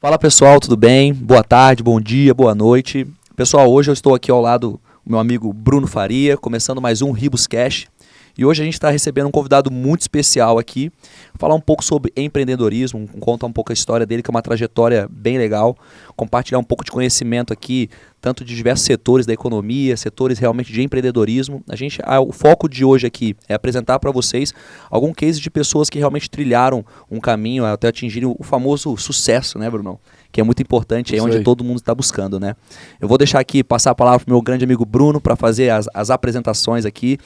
Fala pessoal, tudo bem? Boa tarde, bom dia, boa noite. Pessoal, hoje eu estou aqui ao lado do meu amigo Bruno Faria, começando mais um Ribus Cash. E hoje a gente está recebendo um convidado muito especial aqui, falar um pouco sobre empreendedorismo, contar um pouco a história dele, que é uma trajetória bem legal, compartilhar um pouco de conhecimento aqui, tanto de diversos setores da economia, setores realmente de empreendedorismo. O foco de hoje aqui é apresentar para vocês algum case de pessoas que realmente trilharam um caminho até atingirem o famoso sucesso, né, Bruno? Que é muito importante, é onde todo mundo está buscando, né? Eu vou deixar aqui, passar a palavra para o meu grande amigo Bruno para fazer as apresentações aqui.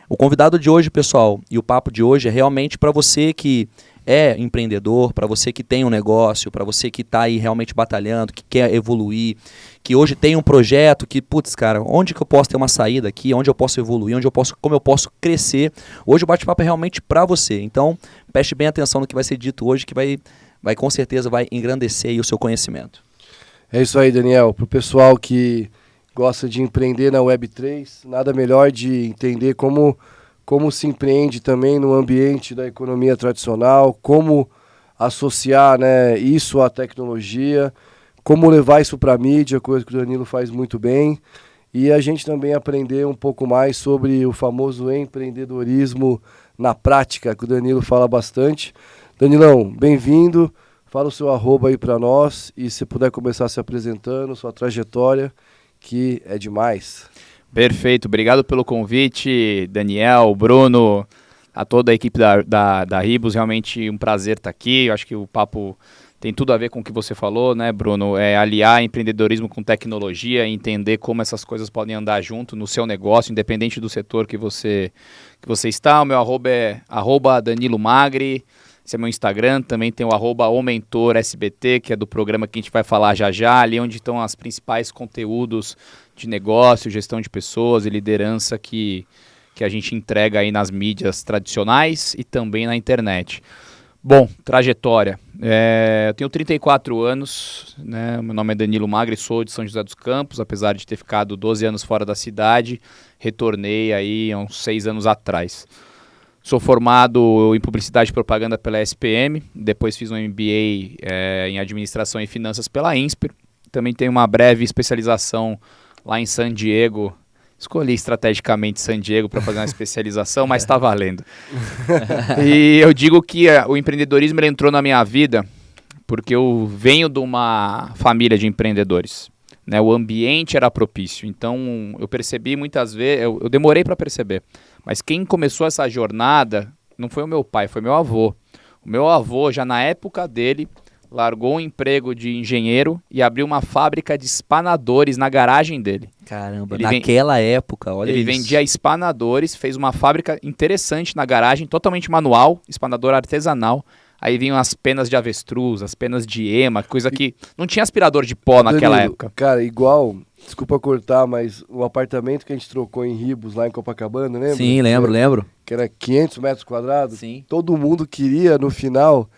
O convidado de hoje, pessoal, e o papo de hoje é realmente para você que é empreendedor, para você que tem um negócio, para você que está aí realmente batalhando, que quer evoluir, que hoje tem um projeto que, putz, cara, onde que eu posso ter uma saída aqui, onde eu posso evoluir, como eu posso crescer. Hoje o bate-papo é realmente para você. Então, preste bem atenção no que vai ser dito hoje, que vai com certeza vai engrandecer aí o seu conhecimento. É isso aí, Daniel. Para o pessoal que gosta de empreender na Web3, nada melhor de entender como se empreende também no ambiente da economia tradicional, como associar, né, isso à tecnologia, como levar isso para a mídia, coisa que o Danilo faz muito bem, e a gente também aprender um pouco mais sobre o famoso empreendedorismo na prática, que o Danilo fala bastante. Danilão, bem-vindo, fala o seu @ aí para nós, e se puder começar se apresentando, sua trajetória, que é demais. Perfeito, obrigado pelo convite, Daniel, Bruno, a toda a equipe da Ribus, realmente um prazer estar aqui. Eu acho que o papo tem tudo a ver com o que você falou, né, Bruno? É aliar empreendedorismo com tecnologia, entender como essas coisas podem andar junto no seu negócio, independente do setor que você está. O meu @ é @Danilo Magri. Esse é meu Instagram, também tem o @OMentorSBT, que é do programa que a gente vai falar já, ali onde estão os principais conteúdos de negócio, gestão de pessoas e liderança que a gente entrega aí nas mídias tradicionais e também na internet. Bom, trajetória. Eu tenho 34 anos, né? Meu nome é Danilo Magri, sou de São José dos Campos, apesar de ter ficado 12 anos fora da cidade, retornei aí há uns 6 anos atrás. Sou formado em Publicidade e Propaganda pela SPM, depois fiz um MBA em Administração e Finanças pela INSPER. Também tenho uma breve especialização lá em San Diego. Escolhi estrategicamente San Diego para fazer uma especialização, mas está valendo. E eu digo que o empreendedorismo ele entrou na minha vida porque eu venho de uma família de empreendedores. Né? O ambiente era propício, então eu percebi muitas vezes, eu demorei para perceber. Mas quem começou essa jornada não foi o meu pai, foi meu avô. O meu avô, já na época dele, largou um emprego de engenheiro e abriu uma fábrica de espanadores na garagem dele. Caramba, naquela época, olha isso. Ele vendia espanadores, fez uma fábrica interessante na garagem, totalmente manual, espanador artesanal. Aí vinham as penas de avestruz, as penas de ema, coisa que não tinha aspirador de pó naquela época. Cara, igual, desculpa cortar, mas o apartamento que a gente trocou em Ribus, lá em Copacabana, lembra? Sim, lembro. Que era 500 metros quadrados. Sim. Todo mundo queria, no final,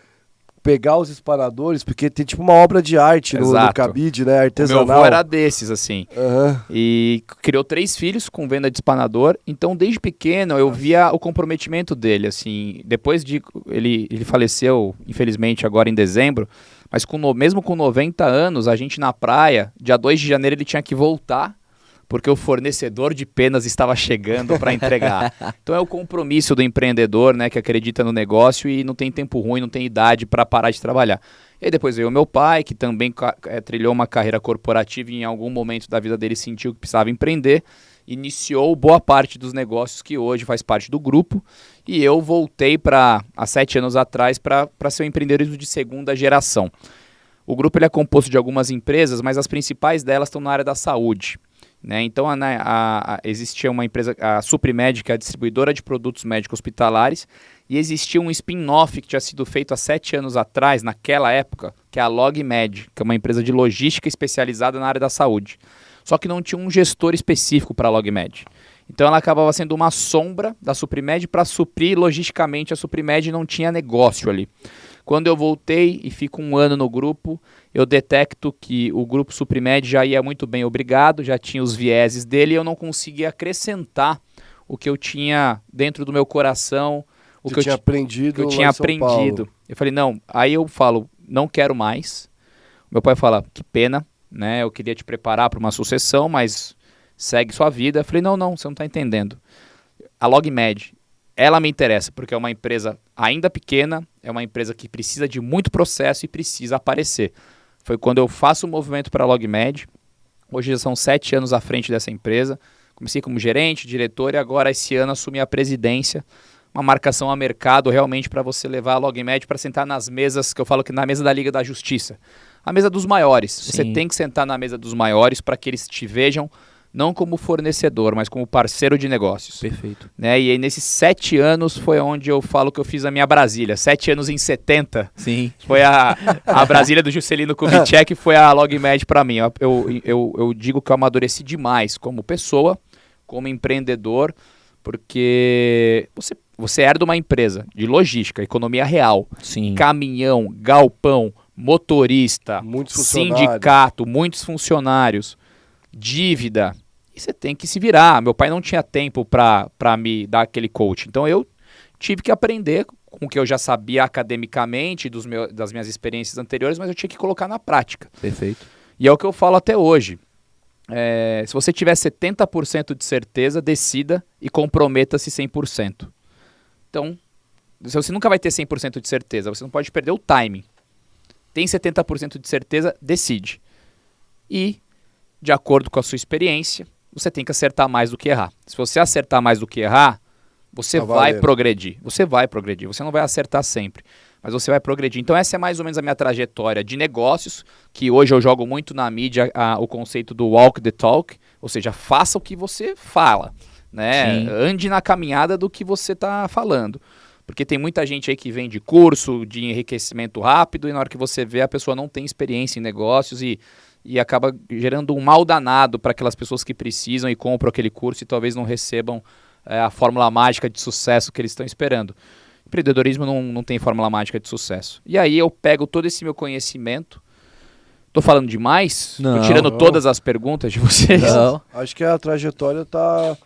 pegar os espanadores, porque tem tipo uma obra de arte no cabide, né, artesanal. O meu avô era desses, assim. Uhum. E criou 3 filhos com venda de espanador. Então, desde pequeno, eu via o comprometimento dele, assim. Depois de... Ele faleceu, infelizmente, agora em dezembro. Mas mesmo com 90 anos, a gente na praia, dia 2 de janeiro, ele tinha que voltar, porque o fornecedor de penas estava chegando para entregar. Então é o compromisso do empreendedor, né, que acredita no negócio e não tem tempo ruim, não tem idade para parar de trabalhar. E aí depois veio o meu pai, que também trilhou uma carreira corporativa e em algum momento da vida dele sentiu que precisava empreender, iniciou boa parte dos negócios que hoje faz parte do grupo, e eu voltei há 7 anos atrás para ser um empreendedorismo de segunda geração. O grupo ele é composto de algumas empresas, mas as principais delas estão na área da saúde. Né? Então, existia uma empresa, a Suprimed, que é a distribuidora de produtos médicos hospitalares, e existia um spin-off que tinha sido feito há 7 anos atrás, naquela época, que é a LogMed, que é uma empresa de logística especializada na área da saúde. Só que não tinha um gestor específico para a LogMed. Então, ela acabava sendo uma sombra da Suprimed para suprir logisticamente a Suprimed, não tinha negócio ali. Quando eu voltei e fico 1 ano no grupo, eu detecto que o grupo Suprimed já ia muito bem, obrigado, já tinha os vieses dele e eu não conseguia acrescentar o que eu tinha dentro do meu coração, o que eu tinha aprendido. Eu falei, não, aí eu falo, não quero mais. Meu pai fala, que pena, né? Eu queria te preparar para uma sucessão, mas segue sua vida. Eu falei, não, você não está entendendo. A LogMed, ela me interessa, porque é uma empresa ainda pequena, é uma empresa que precisa de muito processo e precisa aparecer. Foi quando eu faço o movimento para a LogMed. Hoje já são 7 anos à frente dessa empresa. Comecei como gerente, diretor e agora esse ano assumi a presidência. Uma marcação a mercado realmente para você levar a LogMed para sentar nas mesas, que eu falo que na mesa da Liga da Justiça. A mesa dos maiores. Sim. Você tem que sentar na mesa dos maiores para que eles te vejam não como fornecedor, mas como parceiro de negócios. Perfeito. Né? E aí nesses 7 anos foi onde eu falo que eu fiz a minha Brasília. 7 anos em 70. Sim. Foi a Brasília do Juscelino Kubitschek, foi a LogMed para mim. Eu digo que eu amadureci demais como pessoa, como empreendedor, porque você herda uma empresa de logística, economia real, Sim. caminhão, galpão, motorista, Muitos funcionários. sindicato, muitos funcionários, dívida. E você tem que se virar. Meu pai não tinha tempo para me dar aquele coach. Então eu tive que aprender com o que eu já sabia academicamente das minhas experiências anteriores, mas eu tinha que colocar na prática. Perfeito. E é o que eu falo até hoje. Se você tiver 70% de certeza, decida e comprometa-se 100%. Então, você nunca vai ter 100% de certeza, você não pode perder o timing. Tem 70% de certeza, decide. E, de acordo com a sua experiência, você tem que acertar mais do que errar. Se você acertar mais do que errar, você vai progredir. Você vai progredir. Você não vai acertar sempre, mas você vai progredir. Então essa é mais ou menos a minha trajetória de negócios, que hoje eu jogo muito na mídia o conceito do walk the talk, ou seja, faça o que você fala, né? Sim. Ande na caminhada do que você está falando. Porque tem muita gente aí que vem de curso, de enriquecimento rápido, e na hora que você vê, a pessoa não tem experiência em negócios e acaba gerando um mal danado para aquelas pessoas que precisam e compram aquele curso e talvez não recebam a fórmula mágica de sucesso que eles estão esperando. Empreendedorismo não tem fórmula mágica de sucesso. E aí eu pego todo esse meu conhecimento. Tô falando demais? Não. Tô tirando todas as perguntas de vocês? Não. Acho que a trajetória tá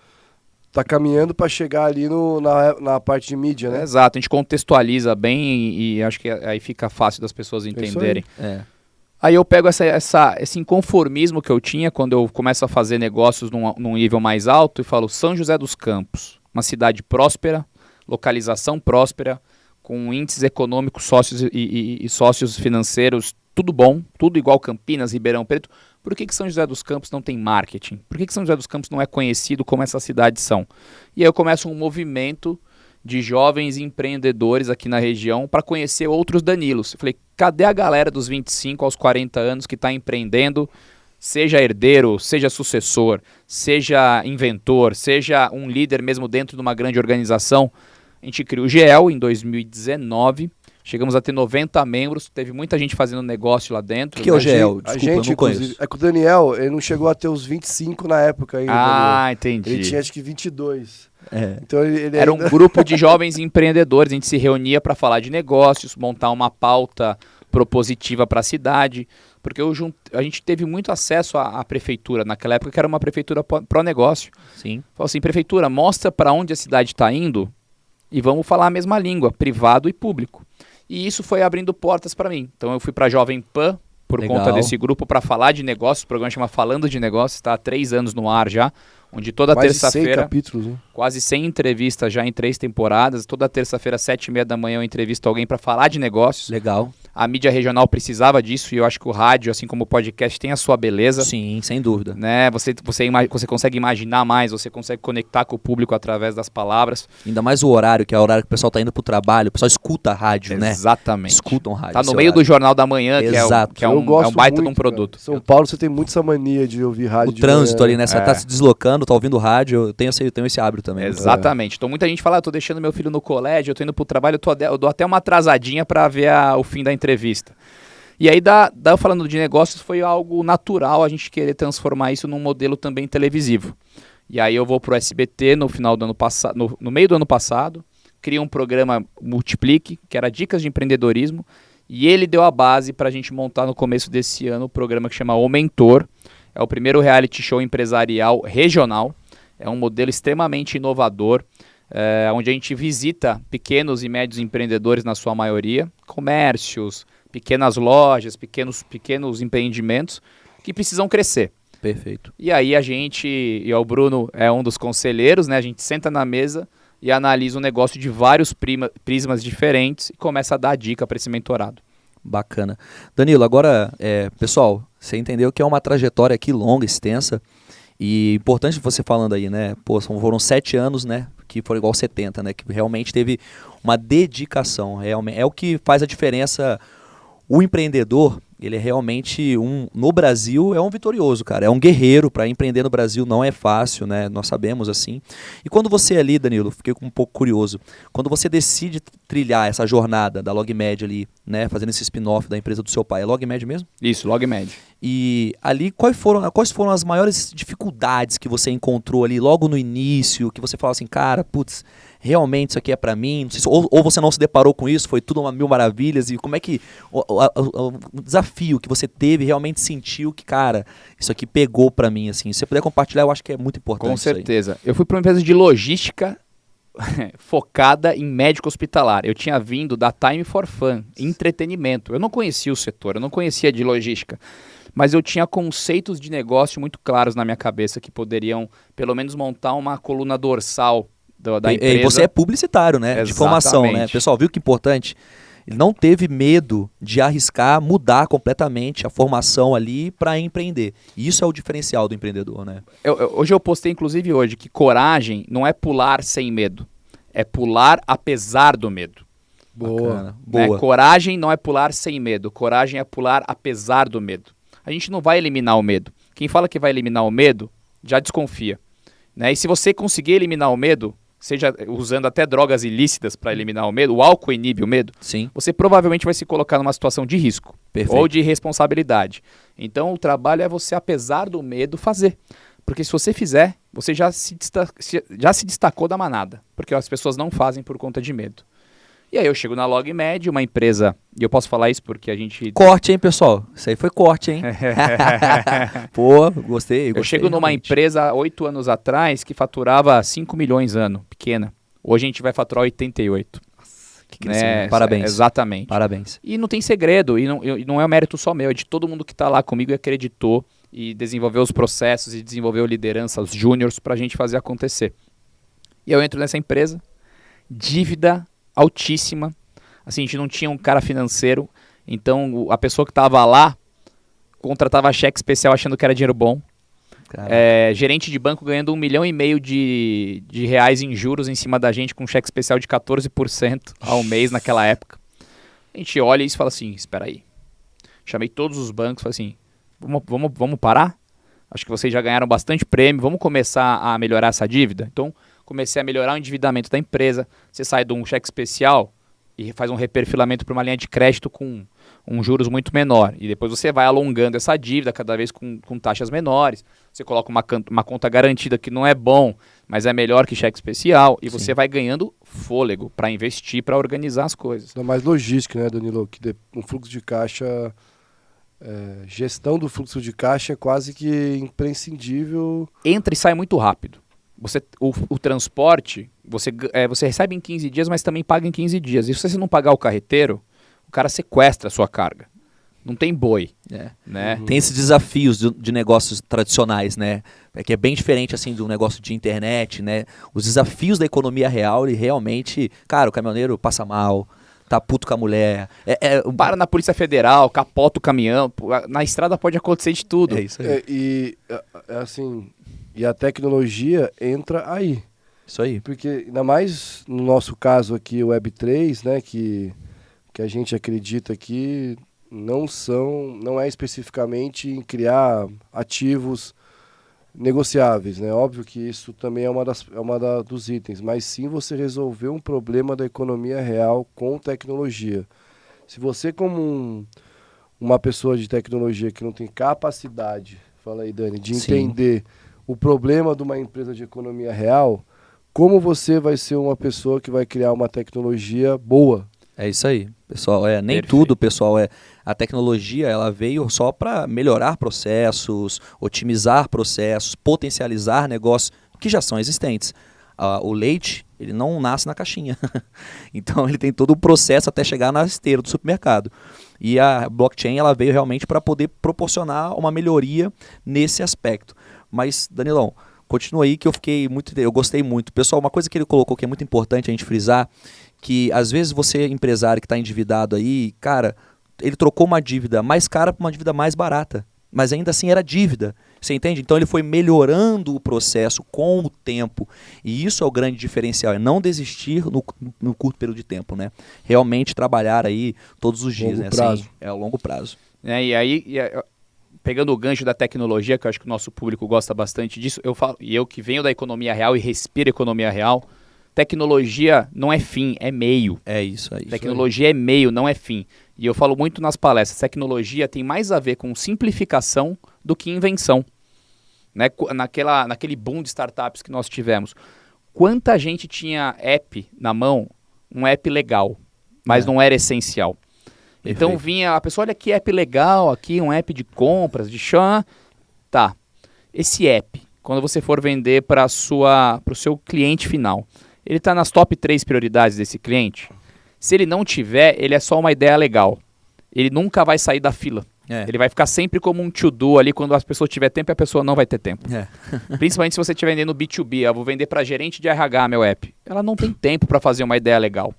caminhando para chegar ali na parte de mídia, né? Exato, a gente contextualiza bem e acho que aí fica fácil das pessoas entenderem. Aí eu pego esse inconformismo que eu tinha quando eu começo a fazer negócios num nível mais alto e falo São José dos Campos, uma cidade próspera, localização próspera, com índices econômicos e sócios financeiros, tudo bom, tudo igual Campinas, Ribeirão Preto. Por que São José dos Campos não tem marketing? Por que São José dos Campos não é conhecido como essas cidades são? E aí eu começo um movimento de jovens empreendedores aqui na região para conhecer outros Danilos. Eu falei, cadê a galera dos 25 aos 40 anos que está empreendendo, seja herdeiro, seja sucessor, seja inventor, seja um líder mesmo dentro de uma grande organização? A gente criou o GEL em 2019, chegamos a ter 90 membros, teve muita gente fazendo negócio lá dentro. O que é o GEL? A Desculpa, gente, eu não conheço. é que o Daniel, ele não chegou a ter os 25 na época ainda. Ah, entendi. Ele tinha acho que 22. É. Então ele Era um grupo de jovens empreendedores, a gente se reunia para falar de negócios, montar uma pauta propositiva para a cidade, porque a gente teve muito acesso à prefeitura naquela época, que era uma prefeitura pró-negócio. Sim. Falou assim, prefeitura, mostra para onde a cidade está indo e vamos falar a mesma língua, privado e público. E isso foi abrindo portas para mim. Então eu fui para a Jovem Pan, por Legal. conta desse grupo, para falar de negócios. O programa chama Falando de Negócios, está há 3 anos no ar já, onde toda mais de 100 terça-feira, capítulos, né? quase 100 entrevistas já em 3 temporadas. Toda terça-feira, 7h30 da manhã, eu entrevisto alguém para falar de negócios. Legal. A mídia regional precisava disso e eu acho que o rádio, assim como o podcast, tem a sua beleza. Sim, sem dúvida. Né? Você consegue imaginar mais, você consegue conectar com o público através das palavras. Ainda mais o horário, que é o horário que o pessoal tá indo pro trabalho, o pessoal escuta a rádio, né? Exatamente. Escutam rádio. Tá no esse meio horário. do Jornal da Manhã, Exato. que é Eu um gosto baita de um muito, produto. cara. São Paulo, você tem muito essa mania de ouvir rádio O de trânsito manhã. ali, né? Você tá se deslocando, tá ouvindo rádio, eu tenho esse hábito também. Exatamente. Então muita gente fala, eu tô deixando meu filho no colégio, eu tô indo pro trabalho, eu dou até uma atrasadinha para ver o fim da entrevista. E aí, falando de negócios, foi algo natural a gente querer transformar isso num modelo também televisivo. E aí eu vou pro SBT no final do ano passado, no meio do ano passado, crio um programa Multiplique, que era dicas de empreendedorismo, e ele deu a base para a gente montar no começo desse ano o programa que chama O Mentor. É o primeiro reality show empresarial regional. É um modelo extremamente inovador, onde a gente visita pequenos e médios empreendedores na sua maioria, comércios, pequenas lojas, pequenos empreendimentos que precisam crescer. Perfeito. E aí a gente, e o Bruno é um dos conselheiros, né? A gente senta na mesa e analisa o negócio de vários prismas diferentes e começa a dar dica para esse mentorado. Bacana. Danilo, agora, pessoal, você entendeu que é uma trajetória aqui longa, extensa, e importante você falando aí, né? Pô, foram 7 anos, né? Que foram igual 70, né? Que realmente teve uma dedicação. Realmente, é o que faz a diferença. O empreendedor, ele é realmente no Brasil é um vitorioso, cara. É um guerreiro. Para empreender no Brasil não é fácil, né? Nós sabemos assim. E quando você ali, Danilo, fiquei um pouco curioso. Quando você decide trilhar essa jornada da LogMed ali, né? Fazendo esse spin-off da empresa do seu pai. É LogMed mesmo? Isso, LogMed. E ali, quais foram as maiores dificuldades que você encontrou ali logo no início? Que você falou assim, cara, putz, realmente isso aqui é pra mim? Não sei se, ou você não se deparou com isso, foi tudo uma mil maravilhas. E como é que o desafio que você teve realmente sentiu que, cara, isso aqui pegou pra mim, assim? Se você puder compartilhar, eu acho que é muito importante. Com certeza. Eu fui para uma empresa de logística focada em médico hospitalar. Eu tinha vindo da Time for Fun, entretenimento. Eu não conhecia o setor, eu não conhecia de logística. Mas eu tinha conceitos de negócio muito claros na minha cabeça que poderiam, pelo menos, montar uma coluna dorsal da empresa. E você é publicitário, né? Exatamente. De formação, né? Pessoal, viu que importante? Ele não teve medo de arriscar, mudar completamente a formação ali para empreender. E isso é o diferencial do empreendedor, né? Hoje eu postei, inclusive hoje, que coragem não é pular sem medo. É pular apesar do medo. Boa. Bacana. Boa. Né? Coragem não é pular sem medo. Coragem é pular apesar do medo. A gente não vai eliminar o medo. Quem fala que vai eliminar o medo, já desconfia. Né? E se você conseguir eliminar o medo, seja usando até drogas ilícitas para eliminar o medo, o álcool inibe o medo, Sim. você provavelmente vai se colocar numa situação de risco. Perfeito. Ou de responsabilidade. Então o trabalho é você, apesar do medo, fazer. Porque se você fizer, você já se destacou da manada. Porque as pessoas não fazem por conta de medo. E aí eu chego na LogMed, uma empresa, e eu posso falar isso porque a gente... Corte, hein, pessoal? Isso aí foi corte, hein? Pô, gostei. Eu chego numa empresa há 8 anos atrás que faturava 5 milhões ano, pequena. Hoje a gente vai faturar 88. Que crescimento. Parabéns. Exatamente. Parabéns. E não tem segredo, e não é um mérito só meu, é de todo mundo que está lá comigo e acreditou e desenvolveu os processos e desenvolveu lideranças júniores para a gente fazer acontecer. E eu entro nessa empresa, dívida altíssima, assim, a gente não tinha um cara financeiro, então a pessoa que estava lá contratava cheque especial achando que era dinheiro bom. Gerente de banco ganhando 1,5 milhão de reais em juros em cima da gente com um cheque especial de 14% ao mês naquela época. A gente olha isso e fala assim, espera aí. Chamei todos os bancos, falei assim, vamos parar? Acho que vocês já ganharam bastante prêmio, vamos começar a melhorar essa dívida? Então, comecei a melhorar o endividamento da empresa. Você sai de um cheque especial e faz um reperfilamento para uma linha de crédito com um juros muito menor. E depois você vai alongando essa dívida cada vez com taxas menores. Você coloca uma conta garantida que não é bom, mas é melhor que cheque especial. E você vai ganhando fôlego para investir, para organizar as coisas. Ainda mais logística, né, Danilo? Que um fluxo de caixa... gestão do fluxo de caixa é quase que imprescindível. Entra e sai muito rápido. O transporte, você recebe em 15 dias, mas também paga em 15 dias. E se você não pagar o carreteiro, o cara sequestra a sua carga. Não tem boi. Né? Tem esses desafios de negócios tradicionais, né? Que é bem diferente assim do negócio de internet, né? Os desafios da economia real, e realmente, cara, o caminhoneiro passa mal, tá puto com a mulher. Para na Polícia Federal, capota o caminhão. Na estrada pode acontecer de tudo. É isso aí. Assim, e a tecnologia entra aí. Isso aí. Porque, ainda mais no nosso caso aqui, o Web3, né, que a gente acredita que não é especificamente em criar ativos negociáveis, né? Óbvio que isso também é dos itens, mas sim você resolver um problema da economia real com tecnologia. Se você, como uma pessoa de tecnologia que não tem capacidade, fala aí, Dani, de entender o problema de uma empresa de economia real, como você vai ser uma pessoa que vai criar uma tecnologia boa? É isso aí, pessoal. Nem Perfeito. tudo, pessoal. A tecnologia ela veio só para melhorar processos, otimizar processos, potencializar negócios que já são existentes. O leite, ele não nasce na caixinha. Então, ele tem todo o processo até chegar na esteira do supermercado. E a blockchain ela veio realmente para poder proporcionar uma melhoria nesse aspecto. Mas, Danilão, continua aí que eu gostei muito. Pessoal, uma coisa que ele colocou que é muito importante a gente frisar, que às vezes você, empresário que está endividado aí, cara, ele trocou uma dívida mais cara por uma dívida mais barata. Mas ainda assim era dívida, você entende? Então ele foi melhorando o processo com o tempo. E isso é o grande diferencial, é não desistir no curto período de tempo, né? Realmente trabalhar aí todos os dias, né? Prazo. Assim, é a longo prazo. E aí, pegando o gancho da tecnologia, que eu acho que o nosso público gosta bastante disso, eu falo, e eu que venho da economia real e respiro economia real, tecnologia não é fim, é meio. É isso aí. Tecnologia é meio, não é fim. E eu falo muito nas palestras, tecnologia tem mais a ver com simplificação do que invenção. Né? Naquele boom de startups que nós tivemos, quanta gente tinha app na mão, um app legal, mas não era essencial. Então vinha a pessoa, olha que app legal aqui, um app de compras, de chão. Tá, esse app, quando você for vender para o seu cliente final, ele está nas top 3 prioridades desse cliente? Se ele não tiver, ele é só uma ideia legal. Ele nunca vai sair da fila. Ele vai ficar sempre como um to-do ali, quando as pessoas tiver tempo e a pessoa não vai ter tempo. Principalmente se você estiver vendendo B2B, eu vou vender para gerente de RH meu app. Ela não tem tempo para fazer uma ideia legal.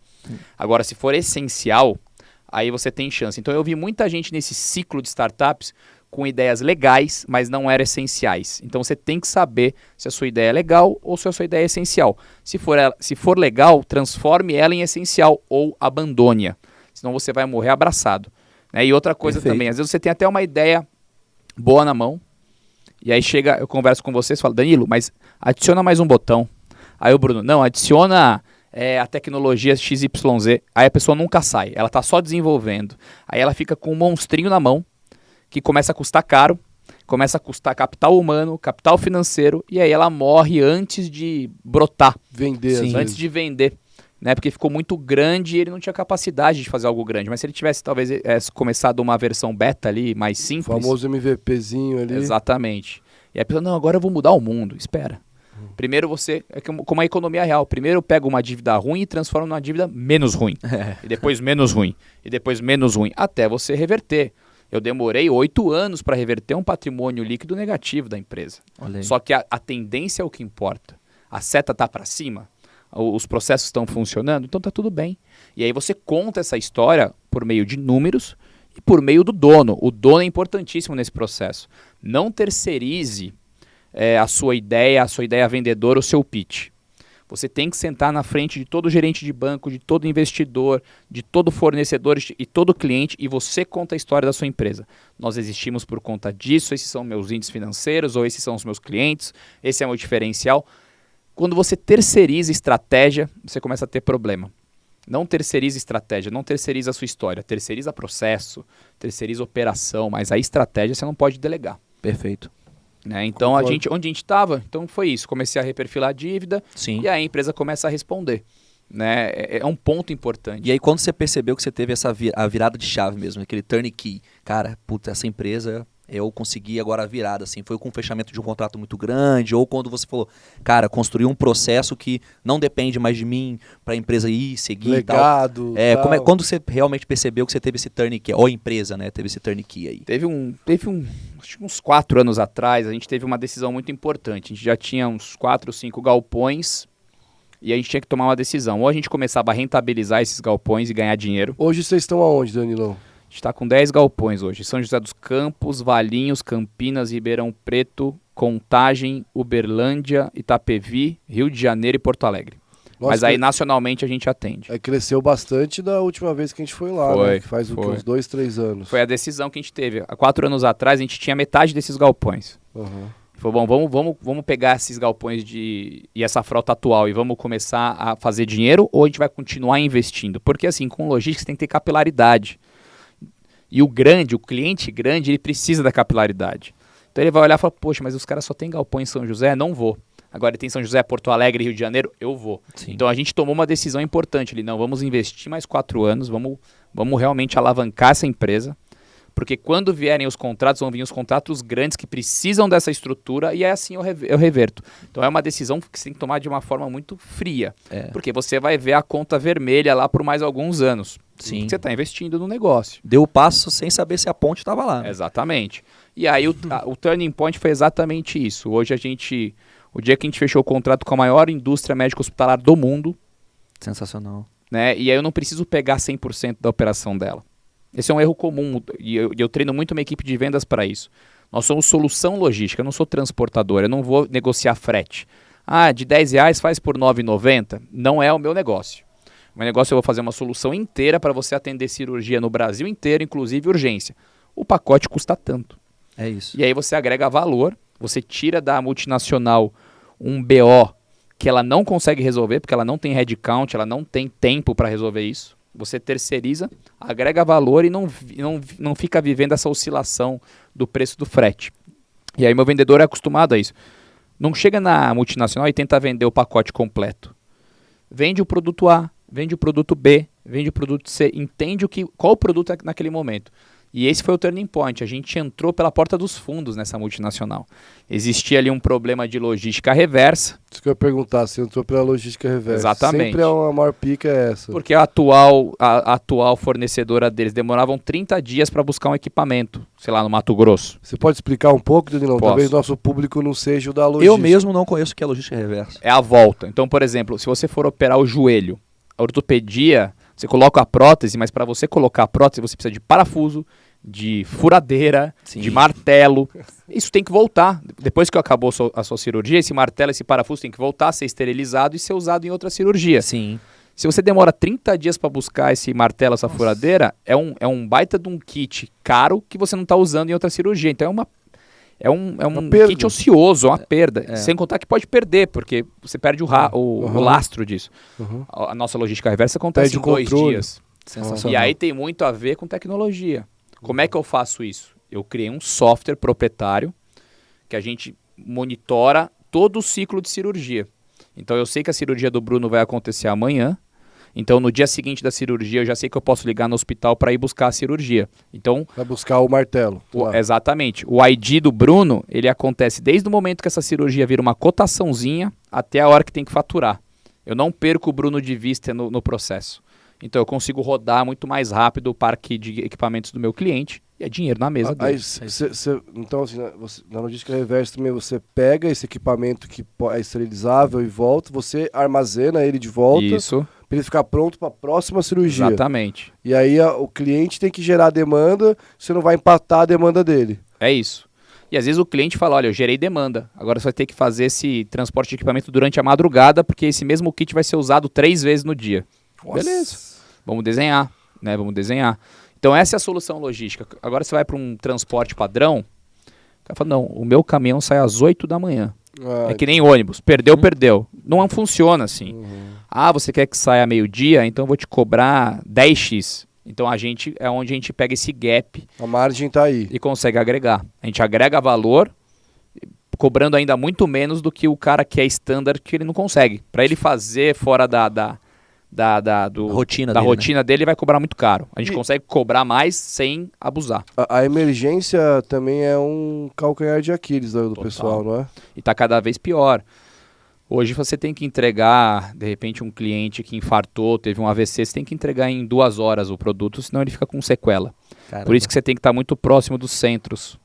Agora, se for essencial, aí você tem chance. Então eu vi muita gente nesse ciclo de startups com ideias legais, mas não eram essenciais. Então você tem que saber se a sua ideia é legal ou se a sua ideia é essencial. Se for legal, transforme ela em essencial ou abandone-a. Senão você vai morrer abraçado. Né? E outra coisa também, às vezes você tem até uma ideia boa na mão, e aí eu converso com vocês e falo, Danilo, mas adiciona mais um botão. Aí o Bruno, não, adiciona a tecnologia XYZ. Aí a pessoa nunca sai, ela está só desenvolvendo. Aí ela fica com um monstrinho na mão, que começa a custar caro, começa a custar capital humano, capital financeiro, e aí ela morre antes de brotar. Antes de vender. Né? Porque ficou muito grande e ele não tinha capacidade de fazer algo grande. Mas se ele tivesse, talvez, começado uma versão beta ali, mais simples... O famoso MVPzinho ali. Exatamente. E aí a pessoa, não, agora eu vou mudar o mundo. Espera. Primeiro você, como a economia real, primeiro eu pego uma dívida ruim e transformo numa dívida menos ruim. E depois menos ruim. E depois menos ruim. Até você reverter. Eu demorei 8 anos para reverter um patrimônio líquido negativo da empresa. Só que a tendência é o que importa. A seta está para cima, os processos estão funcionando, então está tudo bem. E aí você conta essa história por meio de números e por meio do dono. O dono é importantíssimo nesse processo. Não terceirize a sua ideia vendedora, o seu pitch. Você tem que sentar na frente de todo gerente de banco, de todo investidor, de todo fornecedor e todo cliente e você conta a história da sua empresa. Nós existimos por conta disso, esses são meus índices financeiros ou esses são os meus clientes, esse é o meu diferencial. Quando você terceiriza estratégia, você começa a ter problema. Não terceiriza estratégia, não terceiriza a sua história, terceiriza processo, terceiriza operação, mas a estratégia você não pode delegar. Perfeito. Né? Então, onde a gente estava, então foi isso. Comecei a reperfilar a dívida e aí a empresa começa a responder. Né? É um ponto importante. E aí quando você percebeu que você teve a virada de chave mesmo, aquele turn key, cara, puta, essa empresa, eu consegui agora a virada, assim, foi com o fechamento de um contrato muito grande, ou quando você falou, cara, construir um processo que não depende mais de mim para a empresa ir, seguir legado, e tal. Quando você realmente percebeu que você teve esse turn key, ou a empresa, né, teve esse turn key aí? Teve acho que uns 4 anos atrás, a gente teve uma decisão muito importante. A gente já tinha uns 4 ou 5 galpões e a gente tinha que tomar uma decisão. Ou a gente começava a rentabilizar esses galpões e ganhar dinheiro. Hoje vocês estão aonde, Danilão? A gente está com 10 galpões hoje. São José dos Campos, Valinhos, Campinas, Ribeirão Preto, Contagem, Uberlândia, Itapevi, Rio de Janeiro e Porto Alegre. Nossa, mas aí nacionalmente a gente atende. Cresceu bastante da última vez que a gente foi lá, né? Que faz uns 2, 3 anos. Foi a decisão que a gente teve. Há 4 anos atrás a gente tinha metade desses galpões. Falou, bom, vamos pegar esses galpões e essa frota atual e vamos começar a fazer dinheiro ou a gente vai continuar investindo? Porque assim, com logística você tem que ter capilaridade. E o cliente grande, ele precisa da capilaridade. Então ele vai olhar e falar, poxa, mas os caras só tem galpão em São José? Não vou. Agora tem São José, Porto Alegre, Rio de Janeiro? Eu vou. Sim. Então a gente tomou uma decisão importante ali. Não, vamos investir mais 4 anos, vamos realmente alavancar essa empresa. Porque quando vierem os contratos, vão vir os contratos grandes que precisam dessa estrutura e é assim eu reverto. Então é uma decisão que você tem que tomar de uma forma muito fria. Porque você vai ver a conta vermelha lá por mais alguns anos. Sim. Você está investindo no negócio. Deu o passo sem saber se a ponte estava lá. Exatamente. E aí o turning point foi exatamente isso. Hoje o dia que a gente fechou o contrato com a maior indústria médica hospitalar do mundo, Sensacional. né? E aí eu não preciso pegar 100% da operação dela. Esse é um erro comum e eu treino muito uma equipe de vendas para isso. Nós somos solução logística, eu não sou transportador, eu não vou negociar frete. Ah, de R$10 faz por R$9,90? Não é o meu negócio. O meu negócio eu vou fazer uma solução inteira para você atender cirurgia no Brasil inteiro, inclusive urgência. O pacote custa tanto. É isso. E aí você agrega valor, você tira da multinacional um BO que ela não consegue resolver, porque ela não tem headcount, ela não tem tempo para resolver isso. Você terceiriza, agrega valor e não fica vivendo essa oscilação do preço do frete. E aí meu vendedor é acostumado a isso. Não chega na multinacional e tenta vender o pacote completo. Vende o produto A, vende o produto B, vende o produto C, entende qual o produto é naquele momento. E esse foi o turning point. A gente entrou pela porta dos fundos nessa multinacional. Existia ali um problema de logística reversa. Isso que eu ia perguntar, se entrou pela logística reversa. Exatamente. Sempre a maior pica é essa. Porque a atual fornecedora deles demoravam 30 dias para buscar um equipamento, sei lá, no Mato Grosso. Você pode explicar um pouco, Danilão? Posso. Talvez nosso público não seja o da logística. Eu mesmo não conheço o que é logística reversa. É a volta. Então, por exemplo, se você for operar o joelho, a ortopedia, você coloca a prótese, mas para você colocar a prótese, você precisa de parafuso, de furadeira, Sim. de martelo. Isso tem que voltar. Depois que acabou a sua cirurgia, esse martelo, esse parafuso tem que voltar a ser esterilizado e ser usado em outra cirurgia. Sim. Se você demora 30 dias para buscar esse martelo, essa furadeira, é um baita de um kit caro que você não está usando em outra cirurgia. Então é um perda. kit ocioso, é uma perda. É. Sem contar que pode perder, porque você perde o lastro disso. Uhum. A nossa logística reversa acontece Perde em o 2 controle. dias. Sensacional. E aí tem muito a ver com tecnologia. Como é que eu faço isso? Eu criei um software proprietário que a gente monitora todo o ciclo de cirurgia. Então eu sei que a cirurgia do Bruno vai acontecer amanhã. Então no dia seguinte da cirurgia eu já sei que eu posso ligar no hospital para ir buscar a cirurgia. Então Vai buscar o martelo. lá. exatamente. O ID do Bruno, ele acontece desde o momento que essa cirurgia vira uma cotaçãozinha até a hora que tem que faturar. Eu não perco o Bruno de vista no processo. Então eu consigo rodar muito mais rápido o parque de equipamentos do meu cliente e é dinheiro na mesa Aí, dele. então, assim, na logística reversa também você pega esse equipamento que é esterilizável e volta, você armazena ele de volta Isso, para ele ficar pronto para a próxima cirurgia. exatamente. E aí o cliente tem que gerar a demanda, você não vai empatar a demanda dele. É isso. E às vezes o cliente fala, olha, eu gerei demanda, agora você vai ter que fazer esse transporte de equipamento durante a madrugada, porque esse mesmo kit vai ser usado 3 vezes no dia. Beleza. Vamos desenhar, né? Vamos desenhar. Então essa é a solução logística. Agora você vai para um transporte padrão, o cara fala, não, o meu caminhão sai às 8 da manhã. Ah, É que nem ônibus, perdeu. Não funciona assim. Ah, você quer que saia meio-dia? Então eu vou te cobrar 10x. Então é onde a gente pega esse gap a margem tá aí. e consegue agregar. A gente agrega valor, cobrando ainda muito menos do que o cara que é standard, que ele não consegue. Para ele fazer fora da Rotina da dele, rotina dele, vai cobrar muito caro. A gente E- consegue cobrar mais sem abusar. A emergência também é um calcanhar de Aquiles do Total. pessoal, não é? E tá cada vez pior. Hoje você tem que entregar, de repente, um cliente que infartou, teve um AVC, você tem que entregar em 2 horas o produto, senão ele fica com sequela. Caramba. Por isso que você tem que estar muito próximo dos centros.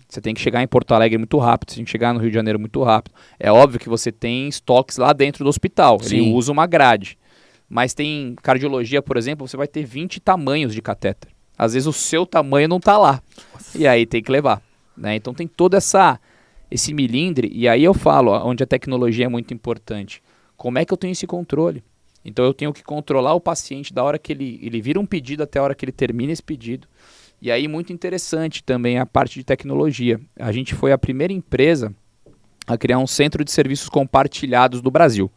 Você tem que chegar em Porto Alegre muito rápido, você tem que chegar no Rio de Janeiro muito rápido. É óbvio que você tem estoques lá dentro do hospital, ele Sim. usa uma grade. Mas tem cardiologia, por exemplo, você vai ter 20 tamanhos de catéter. Às vezes o seu tamanho não está lá. E aí tem que levar. Né? Então tem todo esse milindre. E aí eu falo, ó, onde a tecnologia é muito importante. Como é que eu tenho esse controle? Então eu tenho que controlar o paciente da hora que ele vira um pedido até a hora que ele termina esse pedido. E aí muito interessante também a parte de tecnologia. A gente foi a primeira empresa a criar um centro de serviços compartilhados do Brasil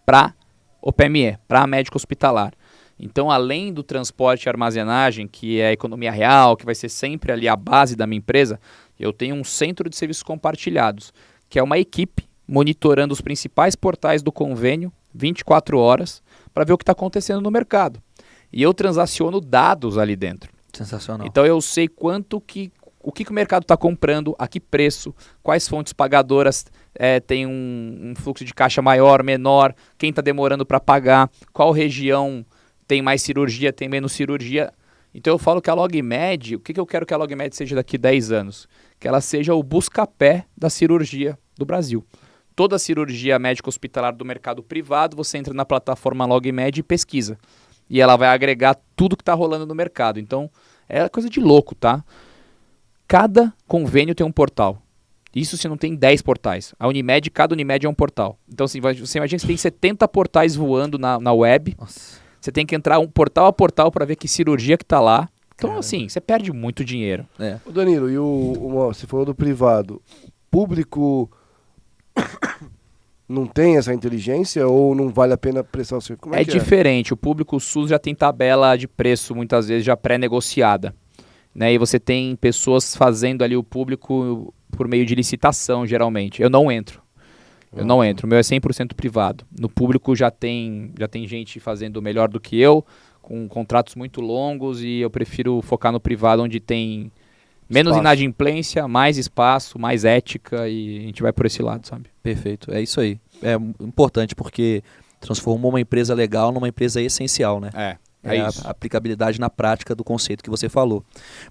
para o PME, para médico hospitalar. Então, além do transporte e armazenagem, que é a economia real, que vai ser sempre ali a base da minha empresa, eu tenho um centro de serviços compartilhados, que é uma equipe monitorando os principais portais do convênio 24 horas para ver o que está acontecendo no mercado. E eu transaciono dados ali dentro. Sensacional. Então eu sei o que o mercado está comprando, a que preço, quais fontes pagadoras tem um fluxo de caixa maior, menor, quem está demorando para pagar, qual região tem mais cirurgia, tem menos cirurgia. Então eu falo que a LogMed, o que eu quero que a LogMed seja daqui 10 anos? Que ela seja o busca-pé da cirurgia do Brasil. Toda cirurgia médica hospitalar do mercado privado, você entra na plataforma LogMed e pesquisa. E ela vai agregar tudo que está rolando no mercado. Então, é coisa de louco, tá? Cada convênio tem um portal. Isso se não tem 10 portais. A Unimed, cada Unimed é um portal. Então, assim, você imagina que você tem 70 portais voando na web. Nossa. Você tem que entrar um portal a portal para ver que cirurgia que está lá. Então, assim, você perde muito dinheiro. Ô Danilo, e você falou do privado. Público não tem essa inteligência ou não vale a pena prestar o serviço? Como É diferente. O público SUS já tem tabela de preço, muitas vezes, já pré-negociada. Né? E você tem pessoas fazendo ali o público por meio de licitação, geralmente. Eu não entro. Eu não entro. O meu é 100% privado. No público já tem gente fazendo melhor do que eu, com contratos muito longos, e eu prefiro focar no privado, onde tem menos inadimplência, mais espaço, mais ética, e a gente vai por esse lado, sabe? Perfeito, é isso aí. É importante porque transformou uma empresa legal numa empresa essencial, né? É isso. A aplicabilidade na prática do conceito que você falou.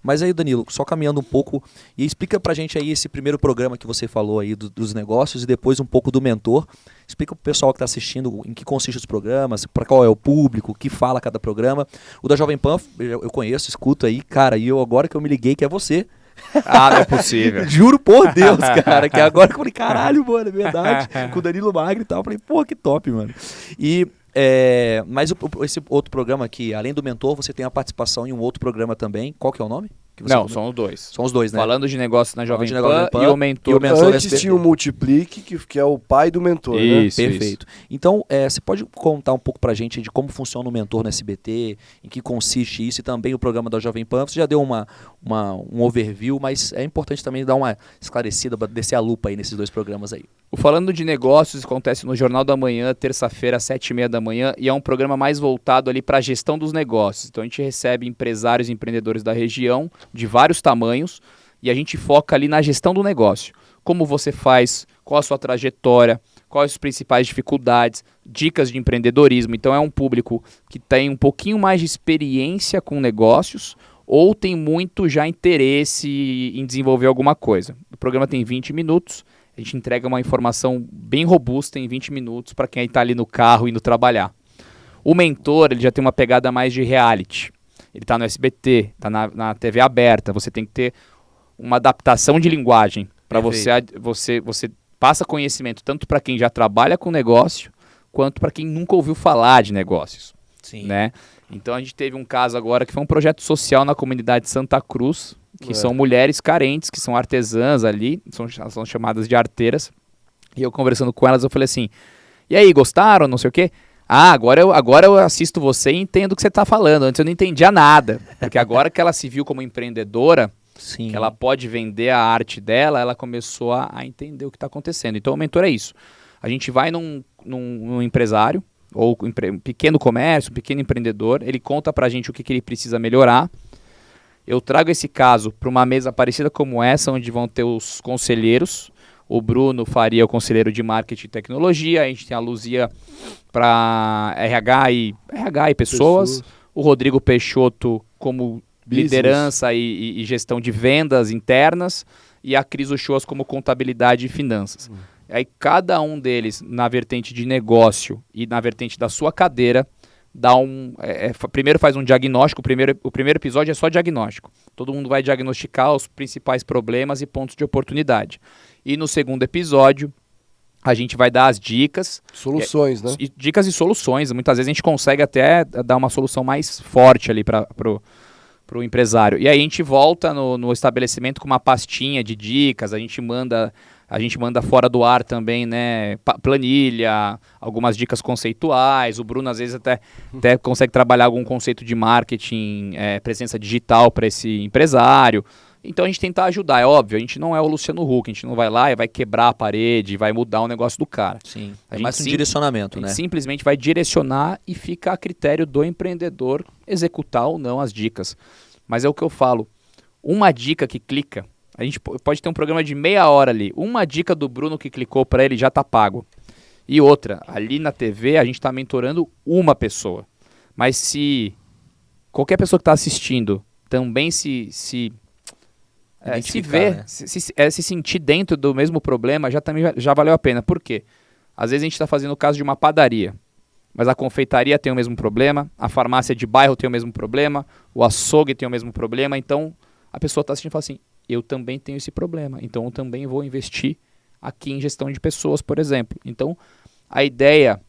Mas aí, Danilo, só caminhando um pouco, e explica pra gente aí esse primeiro programa que você falou aí dos negócios e depois um pouco do mentor. Explica pro pessoal que está assistindo em que consiste os programas, para qual é o público, o que fala cada programa. O da Jovem Pan eu conheço, escuto aí, cara, e eu agora que eu me liguei que é você. Ah, não é possível. Juro por Deus, cara, que agora que eu falei, caralho, mano, é verdade. Com o Danilo Magri e tal, eu falei, pô, que top, mano. Mas esse outro programa aqui, além do mentor, você tem a participação em um outro programa também. Qual que é o nome? Não, são os dois. São os dois, né? Falando de negócio na Jovem Pan e o mentor. Antes tinha o Multiplique, que é o pai do mentor, isso, né? Perfeito. Então, você pode contar um pouco pra gente de como funciona o mentor no SBT, em que consiste isso, e também o programa da Jovem Pan. Você já deu um overview, mas é importante também dar uma esclarecida, descer a lupa aí nesses dois programas aí. O Falando de Negócios acontece no Jornal da Manhã, terça-feira, às 7h30 da manhã, e é um programa mais voltado ali para a gestão dos negócios. Então a gente recebe empresários e empreendedores da região, de vários tamanhos, e a gente foca ali na gestão do negócio. Como você faz, qual a sua trajetória, quais as principais dificuldades, dicas de empreendedorismo. Então é um público que tem um pouquinho mais de experiência com negócios, ou tem muito já interesse em desenvolver alguma coisa. O programa tem 20 minutos, a gente entrega uma informação bem robusta em 20 minutos para quem está ali no carro indo trabalhar. O mentor, ele já tem uma pegada mais de reality. Ele está no SBT, está na TV aberta. Você tem que ter uma adaptação de linguagem para você passa conhecimento tanto para quem já trabalha com negócio, quanto para quem nunca ouviu falar de negócios. Sim. Né? Então a gente teve um caso agora que foi um projeto social na comunidade Santa Cruz, que são mulheres carentes, que são artesãs ali, são chamadas de arteiras. E eu conversando com elas, eu falei assim, e aí, gostaram, não sei o quê? Ah, agora eu assisto você e entendo o que você está falando. Antes eu não entendia nada, porque agora que ela se viu como empreendedora, Sim. que ela pode vender a arte dela, ela começou a entender o que está acontecendo. Então o mentor é isso. A gente vai num empresário, ou um pequeno comércio, um pequeno empreendedor, ele conta pra gente o que ele precisa melhorar. Eu trago esse caso para uma mesa parecida como essa, onde vão ter os conselheiros. O Bruno Faria é o conselheiro de marketing e tecnologia, a gente tem a Luzia para RH e pessoas, o Rodrigo Peixoto como liderança e gestão de vendas internas, e a Cris Uchoas como contabilidade e finanças. Aí cada um deles, na vertente de negócio e na vertente da sua cadeira, primeiro faz um diagnóstico. O primeiro episódio é só diagnóstico. Todo mundo vai diagnosticar os principais problemas e pontos de oportunidade. E no segundo episódio, a gente vai dar as dicas. Soluções, né? Dicas e soluções. Muitas vezes a gente consegue até dar uma solução mais forte ali para o empresário. E aí a gente volta no estabelecimento com uma pastinha de dicas, a gente manda fora do ar também, né, planilha, algumas dicas conceituais. O Bruno às vezes até consegue trabalhar algum conceito de marketing, presença digital para esse empresário. Então a gente tenta ajudar, é óbvio, a gente não é o Luciano Huck, a gente não vai lá e vai quebrar a parede, vai mudar o negócio do cara. Sim, é mais um direcionamento, né? Simplesmente vai direcionar e fica a critério do empreendedor executar ou não as dicas. Mas é o que eu falo, uma dica que clica, a gente pode ter um programa de meia hora ali, uma dica do Bruno que clicou para ele já está pago. E outra, ali na TV a gente está mentorando uma pessoa. Mas se qualquer pessoa que está assistindo também se Identificar, ver, né? se sentir dentro do mesmo problema, já valeu a pena. Por quê? Às vezes a gente está fazendo o caso de uma padaria, mas a confeitaria tem o mesmo problema, a farmácia de bairro tem o mesmo problema, o açougue tem o mesmo problema, então a pessoa está assistindo e fala assim, eu também tenho esse problema, então eu também vou investir aqui em gestão de pessoas, por exemplo. Então, a ideia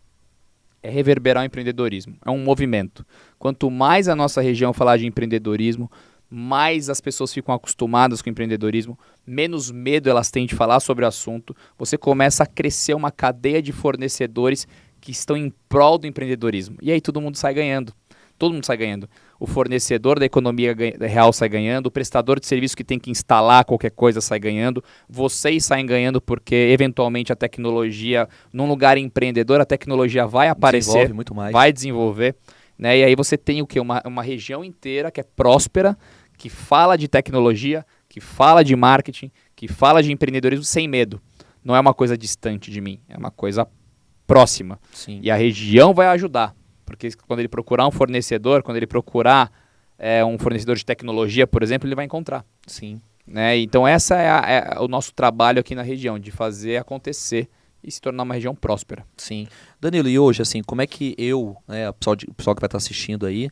é reverberar o empreendedorismo, é um movimento. Quanto mais a nossa região falar de empreendedorismo, mais as pessoas ficam acostumadas com o empreendedorismo, menos medo elas têm de falar sobre o assunto, você começa a crescer uma cadeia de fornecedores que estão em prol do empreendedorismo. E aí todo mundo sai ganhando. Todo mundo sai ganhando. O fornecedor da economia real sai ganhando, o prestador de serviço que tem que instalar qualquer coisa sai ganhando, vocês saem ganhando porque eventualmente a tecnologia, num lugar empreendedor, a tecnologia vai aparecer, Desenvolve muito mais. vai desenvolver, né? E aí você tem o quê? Uma região inteira que é próspera, que fala de tecnologia, que fala de marketing, que fala de empreendedorismo sem medo. Não é uma coisa distante de mim, é uma coisa próxima. Sim. E a região vai ajudar. Porque quando ele procurar um fornecedor, quando ele procurar um fornecedor de tecnologia, por exemplo, ele vai encontrar. Sim. Né? Então essa é o nosso trabalho aqui na região, de fazer acontecer e se tornar uma região próspera. Sim. Danilo, e hoje, assim, como é que o pessoal que vai estar assistindo aí,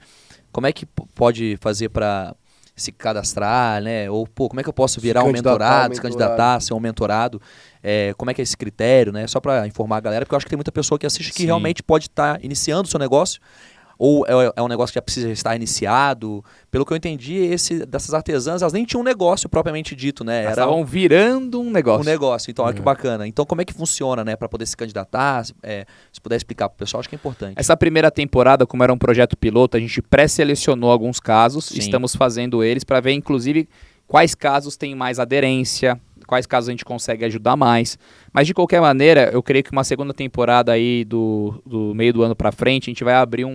como é que pode fazer para se cadastrar, né? Ou, como é que eu posso virar um mentorado, se candidatar, ser um mentorado? Como é que é esse critério, né? Só para informar a galera, porque eu acho que tem muita pessoa que assiste que realmente pode estar iniciando o seu negócio, ou é um negócio que já precisa estar iniciado. Pelo que eu entendi, dessas artesãs, elas nem tinham um negócio propriamente dito, né? Elas estavam virando um negócio. Um negócio, então olha que bacana. Então como é que funciona, né? Para poder se candidatar, se puder explicar para o pessoal, acho que é importante. Essa primeira temporada, como era um projeto piloto, a gente pré-selecionou alguns casos, Sim. Estamos fazendo eles para ver, inclusive, quais casos têm mais aderência, quais casos a gente consegue ajudar mais. Mas, de qualquer maneira, eu creio que uma segunda temporada aí do meio do ano para frente, a gente vai abrir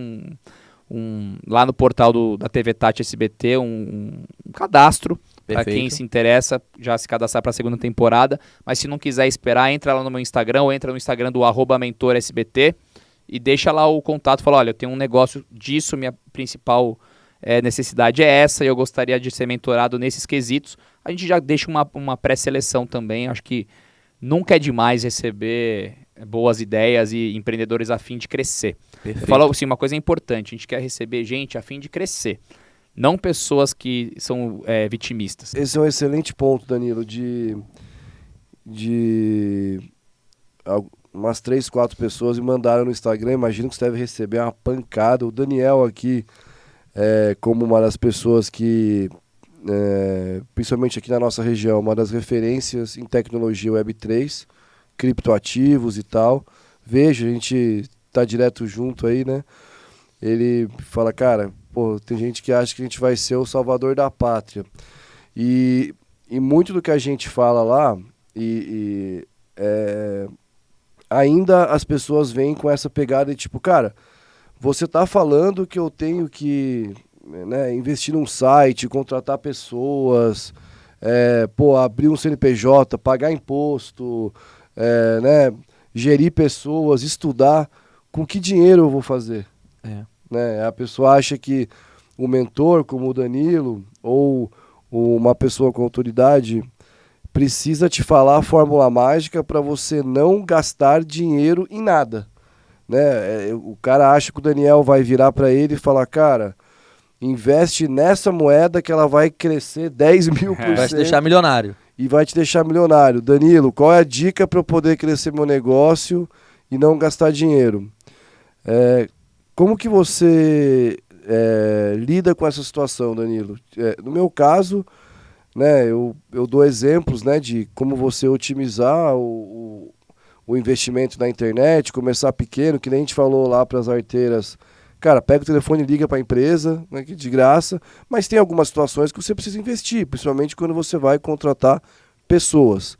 lá no portal da TV Tati SBT um cadastro para quem se interessa já se cadastrar para a segunda temporada. Mas se não quiser esperar, entra lá no meu Instagram ou entra no Instagram do @mentorsbt e deixa lá o contato. Fala, olha, eu tenho um negócio disso, minha principal necessidade é essa e eu gostaria de ser mentorado nesses quesitos. A gente já deixa uma pré-seleção também. Acho que nunca é demais receber boas ideias e empreendedores a fim de crescer. Perfeito. Eu falo assim, uma coisa importante, a gente quer receber gente a fim de crescer, não pessoas que são vitimistas. Esse é um excelente ponto, Danilo, de umas 3, 4 pessoas me mandaram no Instagram. Imagino que você deve receber uma pancada. O Daniel aqui, como uma das pessoas que, principalmente aqui na nossa região, uma das referências em tecnologia Web3, criptoativos e tal. Veja, a gente tá direto junto aí, né? Ele fala, cara, tem gente que acha que a gente vai ser o salvador da pátria. E muito do que a gente fala lá, ainda as pessoas vêm com essa pegada de tipo, cara, você tá falando que eu tenho que investir num site, contratar pessoas, abrir um CNPJ, pagar imposto, gerir pessoas, estudar. Com que dinheiro eu vou fazer? A pessoa acha que o mentor, como o Danilo, ou uma pessoa com autoridade, precisa te falar a fórmula mágica para você não gastar dinheiro em nada. O cara acha que o Daniel vai virar para ele e falar, cara, investe nessa moeda que ela vai crescer 10.000%. Vai te deixar milionário. E vai te deixar milionário. Danilo, qual é a dica para eu poder crescer meu negócio e não gastar dinheiro? Como que você lida com essa situação, Danilo? No meu caso, eu dou exemplos de como você otimizar o investimento na internet, começar pequeno, que nem a gente falou lá para as arteiras. Cara, pega o telefone e liga para a empresa, de graça, mas tem algumas situações que você precisa investir, principalmente quando você vai contratar pessoas.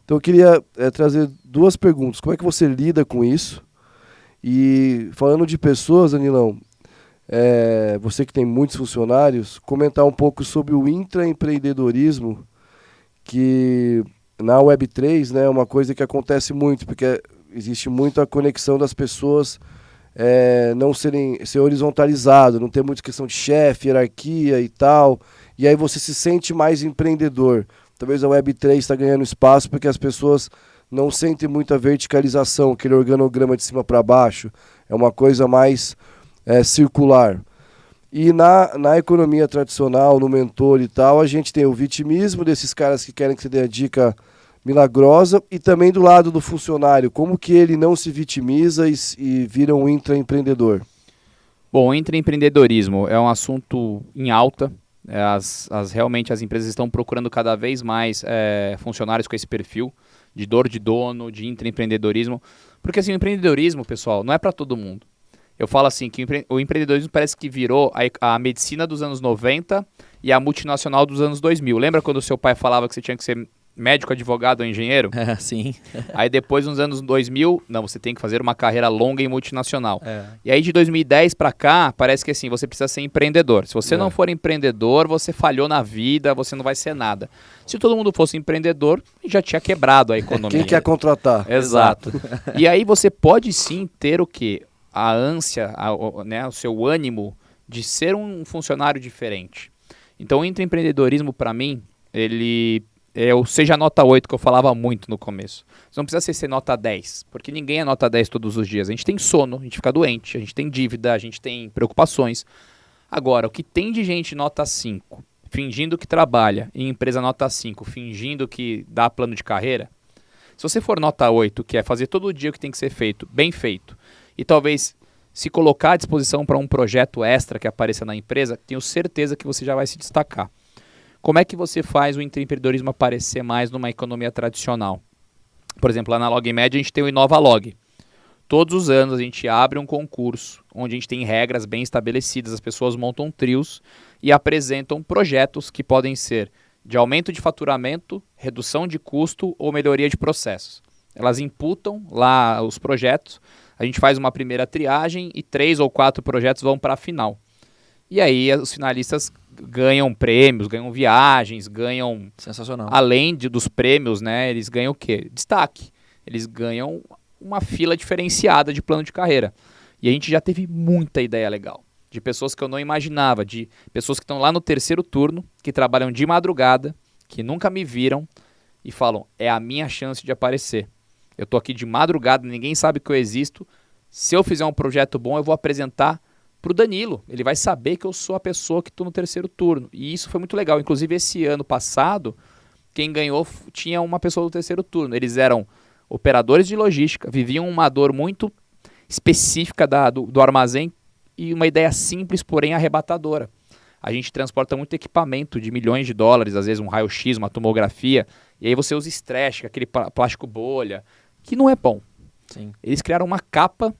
Então eu queria trazer 2 perguntas. Como é que você lida com isso? E falando de pessoas, Danilão, você que tem muitos funcionários, comentar um pouco sobre o intraempreendedorismo, que na Web3 é uma coisa que acontece muito, porque existe muito a conexão das pessoas não ser horizontalizado, não ter muita questão de chefe, hierarquia e tal. E aí você se sente mais empreendedor. Talvez a Web3 está ganhando espaço porque as pessoas não sentem muita verticalização, aquele organograma de cima para baixo. É uma coisa mais circular. E na economia tradicional, no mentor e tal, a gente tem o vitimismo desses caras que querem que você dê a dica milagrosa e também do lado do funcionário, como que ele não se vitimiza e vira um intraempreendedor. Bom, o intraempreendedorismo é um assunto em alta. Realmente as empresas estão procurando cada vez mais funcionários com esse perfil de dor de dono, de intraempreendedorismo. Porque assim, o empreendedorismo, pessoal, não é para todo mundo. Eu falo assim, que o empreendedorismo parece que virou a medicina dos anos 90 e a multinacional dos anos 2000. Lembra quando o seu pai falava que você tinha que ser médico, advogado ou engenheiro? Sim. Aí depois, nos anos 2000, não, você tem que fazer uma carreira longa em multinacional. E aí de 2010 para cá, parece que assim, você precisa ser empreendedor. Se você não for empreendedor, você falhou na vida, você não vai ser nada. Se todo mundo fosse empreendedor, já tinha quebrado a economia. Quem quer contratar? Exato. E aí você pode sim ter o quê? A ânsia, o seu ânimo de ser um funcionário diferente. Então o intraempreendedorismo, para mim, ele é o seja nota 8 que eu falava muito no começo. Você não precisa ser nota 10, porque ninguém é nota 10 todos os dias. A gente tem sono, a gente fica doente, a gente tem dívida, a gente tem preocupações. Agora, o que tem de gente nota 5, fingindo que trabalha, em empresa nota 5, fingindo que dá plano de carreira, se você for nota 8, que é fazer todo dia o que tem que ser feito, bem feito, e talvez se colocar à disposição para um projeto extra que apareça na empresa, tenho certeza que você já vai se destacar. Como é que você faz o intraempreendedorismo aparecer mais numa economia tradicional? Por exemplo, lá na LogMed a gente tem o InovaLog. Todos os anos a gente abre um concurso onde a gente tem regras bem estabelecidas, as pessoas montam trios e apresentam projetos que podem ser de aumento de faturamento, redução de custo ou melhoria de processos. Elas imputam lá os projetos, a gente faz uma primeira triagem e 3 ou 4 projetos vão para a final. E aí os finalistas ganham prêmios, ganham viagens, ganham... Sensacional. Além dos prêmios, né, eles ganham o quê? Destaque. Eles ganham uma fila diferenciada de plano de carreira. E a gente já teve muita ideia legal. De pessoas que eu não imaginava, de pessoas que estão lá no terceiro turno, que trabalham de madrugada, que nunca me viram e falam, é a minha chance de aparecer. Eu tô aqui de madrugada, ninguém sabe que eu existo. Se eu fizer um projeto bom, eu vou apresentar pro Danilo. Ele vai saber que eu sou a pessoa que tô no terceiro turno. E isso foi muito legal. Inclusive, esse ano passado, quem ganhou tinha uma pessoa do terceiro turno. Eles eram operadores de logística, viviam uma dor muito específica do armazém e uma ideia simples, porém arrebatadora. A gente transporta muito equipamento de milhões de dólares, às vezes um raio-x, uma tomografia, e aí você usa stretch, aquele plástico bolha, que não é bom. Sim. Eles criaram uma capa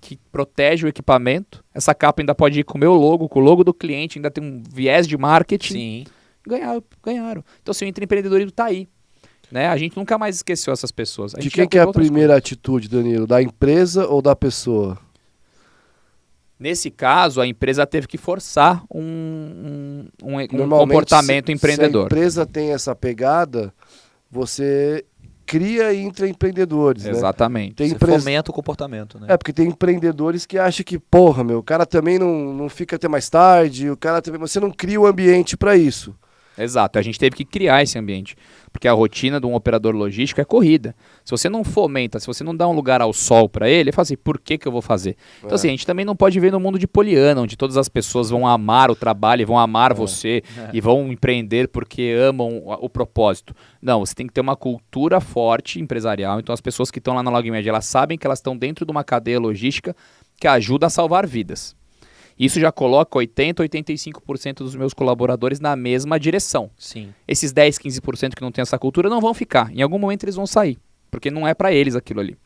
que protege o equipamento. Essa capa ainda pode ir com o meu logo, com o logo do cliente, ainda tem um viés de marketing. Sim. Ganharam. Então, assim, o empreendedorismo está aí. Né? A gente nunca mais esqueceu essas pessoas. De quem que é a primeira atitude, Danilo? Da empresa ou da pessoa? Nesse caso, a empresa teve que forçar um comportamento empreendedor. Se a empresa tem essa pegada, você cria intraempreendedores, né? Exatamente. Tem Você fomenta o comportamento, né? porque tem empreendedores que acham que, porra, meu, o cara também não fica até mais tarde, o cara também... Você não cria o ambiente para isso. Exato, a gente teve que criar esse ambiente, porque a rotina de um operador logístico é corrida. Se você não fomenta, se você não dá um lugar ao sol para ele fala assim, por que eu vou fazer? Então assim, a gente também não pode ver no mundo de Poliana, onde todas as pessoas vão amar o trabalho, e vão amar você, e vão empreender porque amam o propósito. Não, você tem que ter uma cultura forte empresarial, então as pessoas que estão lá na LogMed, elas sabem que elas estão dentro de uma cadeia logística que ajuda a salvar vidas. Isso já coloca 80%, 85% dos meus colaboradores na mesma direção. Sim. Esses 10%, 15% que não tem essa cultura não vão ficar. Em algum momento eles vão sair, porque não é para eles aquilo ali.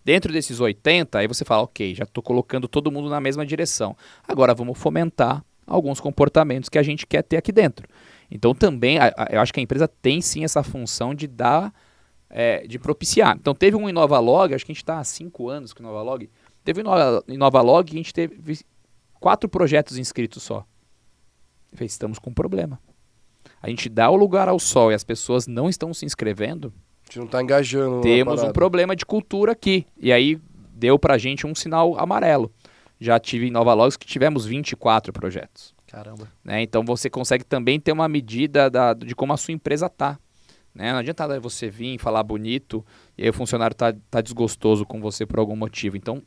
Dentro desses 80%, aí você fala, ok, já estou colocando todo mundo na mesma direção. Agora vamos fomentar alguns comportamentos que a gente quer ter aqui dentro. Então também, eu acho que a empresa tem sim essa função de dar, de propiciar. Então teve um InovaLog, acho que a gente está há 5 anos com o InovaLog. Teve um InovaLog e a gente teve 4 projetos inscritos só. Estamos com um problema. A gente dá o lugar ao sol e as pessoas não estão se inscrevendo. A gente não está engajando. Temos um problema de cultura aqui. E aí deu pra gente um sinal amarelo. Já tive em Nova Logs que tivemos 24 projetos. Caramba. Né? Então você consegue também ter uma medida de como a sua empresa tá. Né? Não adianta você vir falar bonito e aí o funcionário tá desgostoso com você por algum motivo. Então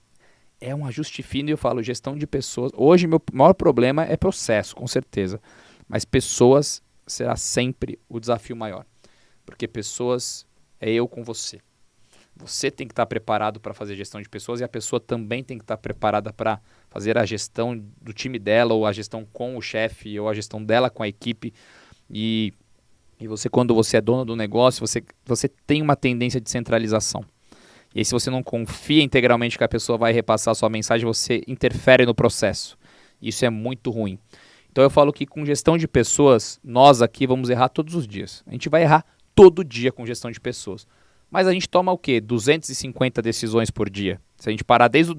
é um ajuste fino e eu falo gestão de pessoas. Hoje meu maior problema é processo, com certeza. Mas pessoas será sempre o desafio maior. Porque pessoas é eu com você. Você tem que estar preparado para fazer gestão de pessoas e a pessoa também tem que estar preparada para fazer a gestão do time dela, ou a gestão com o chefe, ou a gestão dela com a equipe. E você, quando você é dono do negócio, você tem uma tendência de centralização. E aí, se você não confia integralmente que a pessoa vai repassar a sua mensagem, você interfere no processo. Isso é muito ruim. Então eu falo que com gestão de pessoas, nós aqui vamos errar todos os dias. A gente vai errar todo dia com gestão de pessoas. Mas a gente toma o quê? 250 decisões por dia. Se a gente parar desde o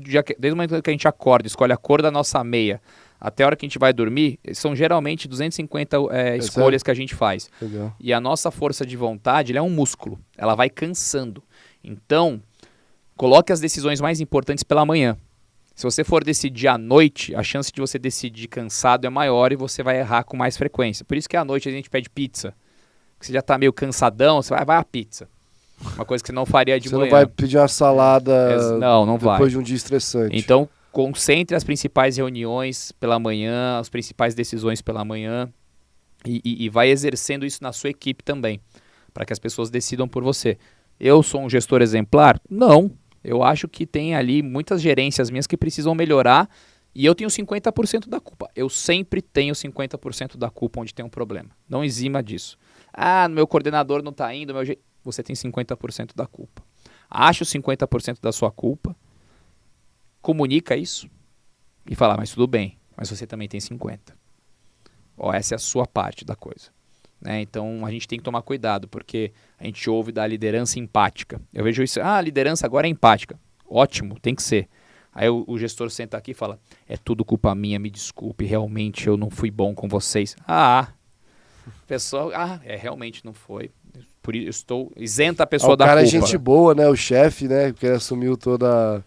momento que a gente acorda, escolhe a cor da nossa meia, até a hora que a gente vai dormir, são geralmente 250 escolhas que a gente faz. Legal. E a nossa força de vontade, ela é um músculo. Ela vai cansando. Então, coloque as decisões mais importantes pela manhã. Se você for decidir à noite, a chance de você decidir cansado é maior e você vai errar com mais frequência. Por isso que à noite a gente pede pizza. Você já está meio cansadão, você vai à pizza. Uma coisa que você não faria de manhã. Você não vai pedir uma salada não vai. Depois de um dia estressante. Então, concentre as principais reuniões pela manhã, as principais decisões pela manhã e vai exercendo isso na sua equipe também, para que as pessoas decidam por você. Eu sou um gestor exemplar? Não. Eu acho que tem ali muitas gerências minhas que precisam melhorar e eu tenho 50% da culpa. Eu sempre tenho 50% da culpa onde tem um problema. Não exima disso. Meu coordenador não está indo, você tem 50% da culpa. Acha os 50% da sua culpa, comunica isso e fala, mas tudo bem, mas você também tem 50%. Essa é a sua parte da coisa. Né? Então a gente tem que tomar cuidado, porque a gente ouve da liderança empática. Eu vejo isso, a liderança agora é empática. Ótimo, tem que ser. Aí o gestor senta aqui e fala, é tudo culpa minha, me desculpe, realmente eu não fui bom com vocês. Pessoal, realmente não foi. Por isso eu estou isenta a pessoa da culpa. O cara é gente boa, né? O chefe, né? Que assumiu toda...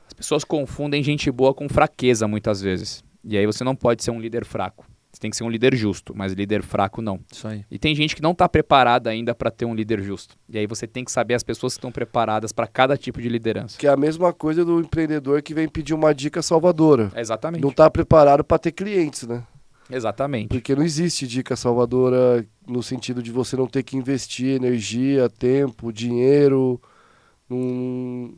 As pessoas confundem gente boa com fraqueza muitas vezes. E aí você não pode ser um líder fraco. Você tem que ser um líder justo, mas líder fraco não. Isso aí. E tem gente que não está preparada ainda para ter um líder justo. E aí você tem que saber as pessoas que estão preparadas para cada tipo de liderança. Que é a mesma coisa do empreendedor que vem pedir uma dica salvadora. Exatamente. Não está preparado para ter clientes, né? Exatamente. Porque não existe dica salvadora no sentido de você não ter que investir energia, tempo, dinheiro. Não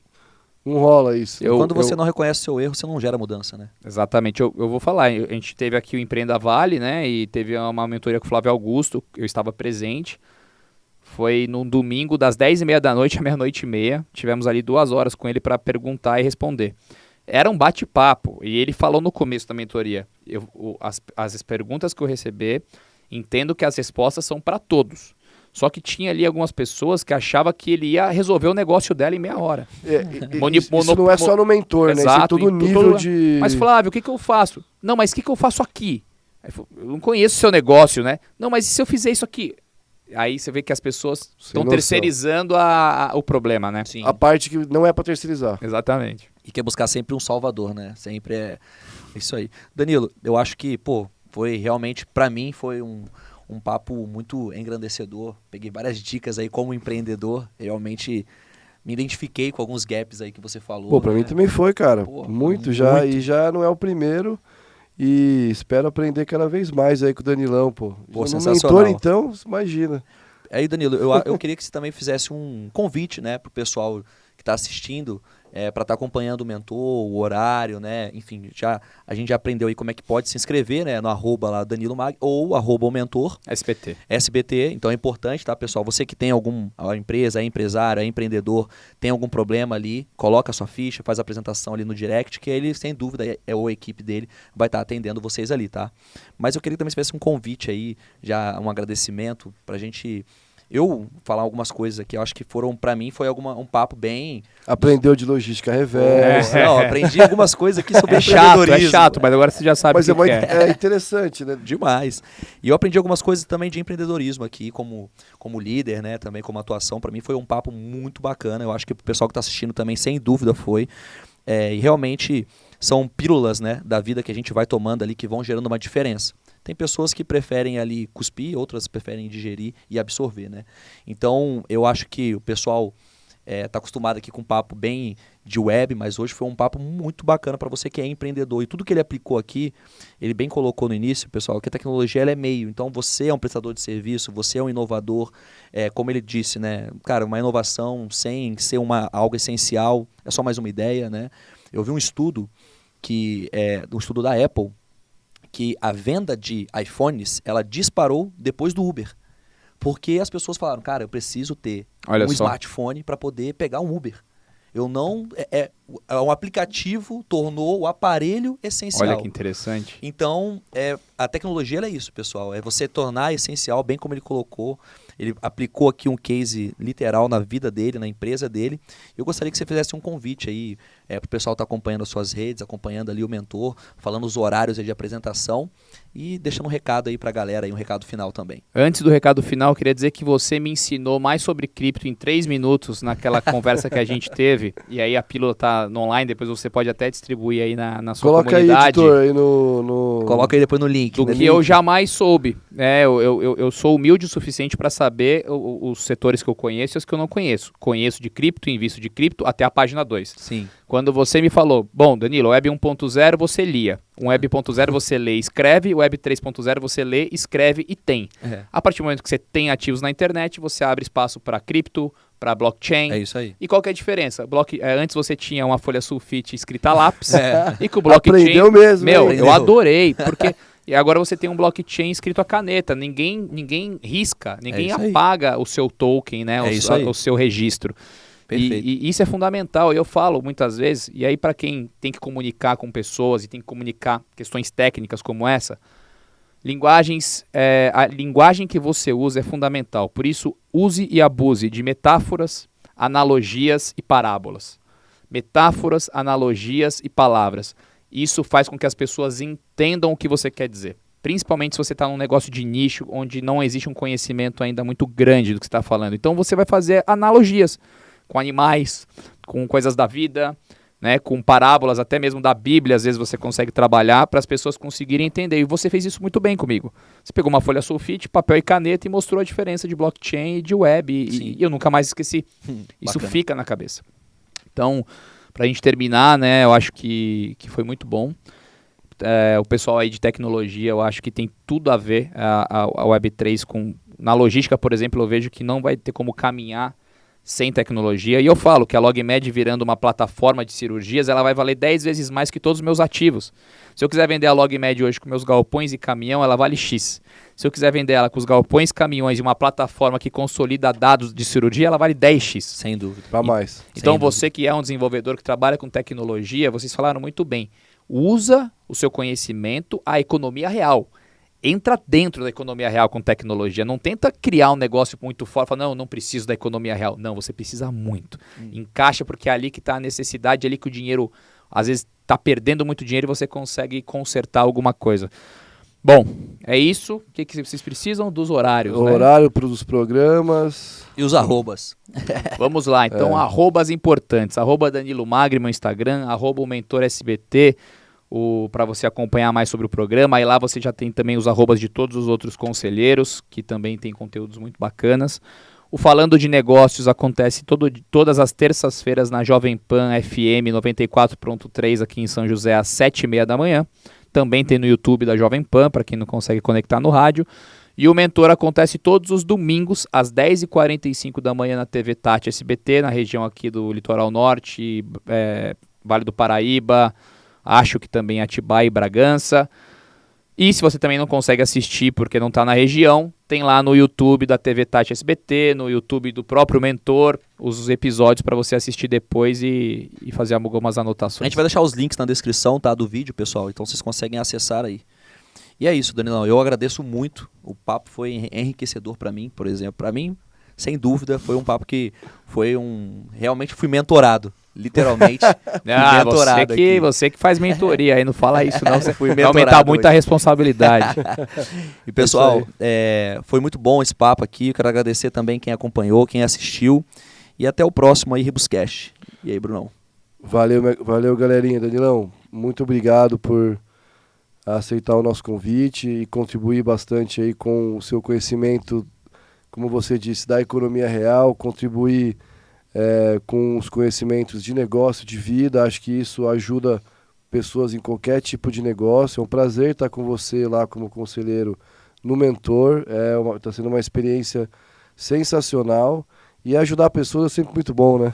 rola isso. Quando você não reconhece o seu erro, você não gera mudança, né? Exatamente. Eu vou falar. A gente teve aqui o Empreenda Vale, né? E teve uma mentoria com o Flávio Augusto. Eu estava presente. Foi num domingo, das 10h30 da noite à meia-noite e meia. Tivemos ali 2 horas com ele para perguntar e responder. Era um bate-papo. E ele falou no começo da mentoria. As perguntas que eu recebi, entendo que as respostas são para todos. Só que tinha ali algumas pessoas que achavam que ele ia resolver o negócio dela em meia hora. Isso não é só no mentor, né? Isso é todo nível de... Mas Flávio, o que eu faço? Não, mas o que eu faço aqui? Eu não conheço o seu negócio, né? Não, mas e se eu fizer isso aqui? Aí você vê que as pessoas estão terceirizando o problema, né? Sim. A parte que não é para terceirizar. Exatamente. E quer buscar sempre um salvador, né? Sempre é isso aí. Danilo, eu acho que, foi realmente, para mim, foi um papo muito engrandecedor. Peguei várias dicas aí como empreendedor. Realmente me identifiquei com alguns gaps aí que você falou. Pra mim também foi, cara. Muito já. E já não é o primeiro. E espero aprender cada vez mais aí com o Danilão, pô. Sensacional. Mentor, então, imagina. Aí, Danilo, eu queria que você também fizesse um convite, né, pro pessoal que está assistindo, para estar acompanhando o mentor, o horário, né? Enfim, a gente já aprendeu aí como é que pode se inscrever, né? No @ lá Danilo Mag ou @ o mentor. SBT. Então é importante, tá, pessoal? Você que tem a empresa, é empresário, é empreendedor, tem algum problema ali, coloca a sua ficha, faz a apresentação ali no direct, que ele, sem dúvida, ou a equipe dele vai estar atendendo vocês ali, tá? Mas eu queria que também fizesse um convite aí, já um agradecimento pra gente... Eu falar algumas coisas aqui, eu acho que pra mim, foi um papo bem... Aprendeu de logística reversa. Não, aprendi algumas coisas aqui sobre É chato, mas agora você já sabe o que é. É interessante, né? Demais. E eu aprendi algumas coisas também de empreendedorismo aqui, como líder, né? Também como atuação. Para mim foi um papo muito bacana. Eu acho que o pessoal que está assistindo também, sem dúvida, foi. e realmente são pílulas, né, da vida que a gente vai tomando ali que vão gerando uma diferença. Tem pessoas que preferem ali cuspir, outras preferem digerir e absorver, né? Então, eu acho que o pessoal está acostumado aqui com um papo bem de web, mas hoje foi um papo muito bacana para você que é empreendedor. E tudo que ele aplicou aqui, ele bem colocou no início, pessoal, que a tecnologia ela é meio. Então, você é um prestador de serviço, você é um inovador. Como ele disse, né? Cara, uma inovação sem ser algo essencial, é só mais uma ideia, né? Eu vi um estudo, um estudo da Apple, que a venda de iPhones, ela disparou depois do Uber. Porque as pessoas falaram, cara, eu preciso ter smartphone para poder pegar um Uber. Um aplicativo tornou o aparelho essencial. Olha que interessante. Então, a tecnologia ela é isso, pessoal. É você tornar essencial, bem como ele colocou. Ele aplicou aqui um case literal na vida dele, na empresa dele. Eu gostaria que você fizesse um convite aí para o pessoal estar acompanhando as suas redes, acompanhando ali o mentor, falando os horários aí de apresentação e deixando um recado aí para a galera, aí, um recado final também. Antes do recado final, eu queria dizer que você me ensinou mais sobre cripto em 3 minutos naquela conversa que a gente teve. E aí a pílula está online, depois você pode até distribuir aí na sua Coloca comunidade. Coloca aí, editor, aí no... Coloca aí depois no link. Do que eu jamais soube. Eu sou humilde o suficiente para saber os setores que eu conheço e os que eu não conheço. Conheço de cripto, invisto de cripto, até a página 2. Sim. Quando você me falou, bom, Danilo, Web 1.0 você lia. Web 1.0 você lê e escreve. Web 3.0 você lê, escreve e tem. A partir do momento que você tem ativos na internet, você abre espaço para cripto, para blockchain. É isso aí. E qual que é a diferença? Antes você tinha uma folha sulfite escrita a lápis. E com o blockchain... Aprendeu mesmo. Eu adorei, porque... E agora você tem um blockchain escrito a caneta. Ninguém risca, ninguém apaga o seu token, né? O seu registro. E isso é fundamental. Eu falo muitas vezes, e aí para quem tem que comunicar com pessoas e tem que comunicar questões técnicas como essa, a linguagem que você usa é fundamental. Por isso, use e abuse de metáforas, analogias e parábolas. Metáforas, analogias e palavras. Isso faz com que as pessoas entendam o que você quer dizer. Principalmente se você está num negócio de nicho, onde não existe um conhecimento ainda muito grande do que você está falando. Então você vai fazer analogias com animais, com coisas da vida, né, com parábolas até mesmo da Bíblia. Às vezes você consegue trabalhar para as pessoas conseguirem entender. E você fez isso muito bem comigo. Você pegou uma folha sulfite, papel e caneta e mostrou a diferença de blockchain e de web. E eu nunca mais esqueci. Isso fica na cabeça. Então... Para a gente terminar, né, eu acho que foi muito bom. O pessoal aí de tecnologia, eu acho que tem tudo a ver a Web3 com... Na logística, por exemplo, eu vejo que não vai ter como caminhar sem tecnologia. E eu falo que a LogMed virando uma plataforma de cirurgias, ela vai valer 10 vezes mais que todos os meus ativos. Se eu quiser vender a LogMed hoje com meus galpões e caminhão, ela vale X. Se eu quiser vender ela com os galpões, caminhões e uma plataforma que consolida dados de cirurgia, ela vale 10x. Sem dúvida. Para mais. Então você que é um desenvolvedor que trabalha com tecnologia, vocês falaram muito bem. Usa o seu conhecimento à economia real. Entra dentro da economia real com tecnologia. Não tenta criar um negócio muito forte. Fala, não preciso da economia real. Não, você precisa muito. Encaixa porque é ali que está a necessidade, é ali que o dinheiro, às vezes, está perdendo muito dinheiro e você consegue consertar alguma coisa. Bom, é isso. O que vocês precisam? Dos horários, o né? Horário para os programas. E os arrobas. Vamos lá, então, arrobas importantes. Arroba Danilo Magri, meu Instagram. Arroba o Mentor SBT, para você acompanhar mais sobre o programa. Aí lá você já tem também os arrobas de todos os outros conselheiros, que também tem conteúdos muito bacanas. O Falando de Negócios acontece todas as terças-feiras na Jovem Pan FM 94.3 aqui em São José às 7h30 da manhã. Também tem no YouTube da Jovem Pan, para quem não consegue conectar no rádio. E o Mentor acontece todos os domingos às 10h45 da manhã na TV Tati SBT, na região aqui do Litoral Norte, Vale do Paraíba, acho que também Atibaia e Bragança. E se você também não consegue assistir porque não está na região, tem lá no YouTube da TV Tati SBT, no YouTube do próprio Mentor, os episódios para você assistir depois e fazer algumas anotações. A gente vai deixar os links na descrição, tá, do vídeo, pessoal, então vocês conseguem acessar aí. E é isso, Danilão, eu agradeço muito, o papo foi enriquecedor para mim, por exemplo. Para mim, sem dúvida, foi um papo que realmente fui mentorado. Literalmente, mentorado você que faz mentoria aí, não fala isso não, você vai aumentar muito a responsabilidade. E pessoal, foi muito bom esse papo aqui, eu quero agradecer também quem acompanhou, quem assistiu, e até o próximo aí, Ribuscast. E aí, Brunão? Valeu, galerinha. Danilão, muito obrigado por aceitar o nosso convite e contribuir bastante aí com o seu conhecimento, como você disse, da economia real, contribuir com os conhecimentos de negócio, de vida. Acho que isso ajuda pessoas em qualquer tipo de negócio. É um prazer estar com você lá como conselheiro no Mentor. Está sendo uma experiência sensacional e ajudar pessoas é sempre muito bom, né?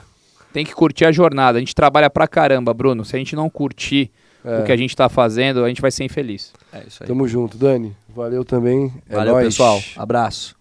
Tem que curtir a jornada. A gente trabalha pra caramba, Bruno. Se a gente não curtir o que a gente tá fazendo, a gente vai ser infeliz. É isso aí. Tamo junto, Dani. Valeu também. Valeu, nóis. pessoal. Abraço.